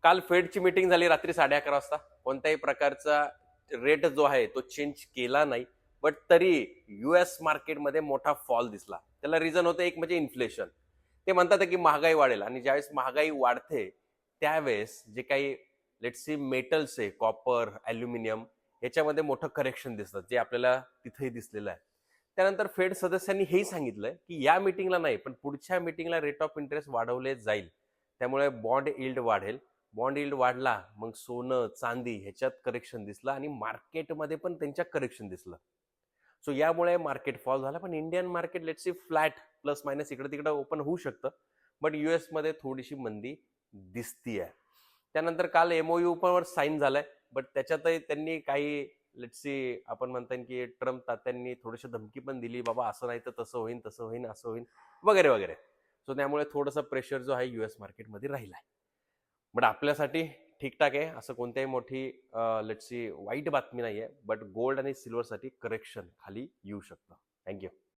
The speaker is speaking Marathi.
काल फेडची मीटिंग झाली रात्री 11:30 वाजता. कोणत्याही प्रकारचा रेट जो आहे तो चेंज केला नाही, बट तरी US मार्केटमध्ये मोठा फॉल दिसला. त्याला रिझन होतं एक म्हणजे इन्फ्लेशन. ते म्हणतात की महागाई वाढेल आणि ज्यावेळेस महागाई वाढते त्यावेळेस जे काही लेट्स सी मेटल्स आहे, कॉपर, ॲल्युमिनियम, याच्यामध्ये मोठं करेक्शन दिसतं, जे आपल्याला तिथेही दिसलेलं आहे. त्यानंतर फेड सदस्यांनी हेही सांगितलंय की या मीटिंगला नाही, पण पुढच्या मीटिंगला रेट ऑफ इंटरेस्ट वाढवले जाईल. त्यामुळे बॉन्ड यील्ड वाढेल. बॉन्ड यील्ड वाढला, मग सोनं, चांदी ह्याच्यात करेक्शन दिसलं आणि मार्केटमध्ये पण त्यांच्या करेक्शन दिसलं. सो यामुळे मार्केट फॉल झाला. पण Indian market let's see flat plus minus इकडे तिकडे ओपन होऊ शकतं. बट US मध्ये थोडीशी मंदी दिसतीये. त्यानंतर काल MOU वर साईन झालाय, बट त्याच्यातही त्यांनी काही लेट्स सी आपण म्हणता येईल की ट्रम्प तात्यांनी थोडीशी धमकी पण दिली, बाबा असं नाही तर तसं होईल, तसं होईल, असं होईल वगैरे वगैरे. सो त्यामुळे थोडंसं प्रेशर जो आहे US मार्केटमध्ये राहिलाय. बट आपल्यासाठी ठीकठाक आहे. असं कोणत्याही मोठी लेट्स सी वाईट बातमी नाहीये. बट गोल्ड आणि सिल्वरसाठी करेक्शन खाली येऊ शकतं. थँक्यू.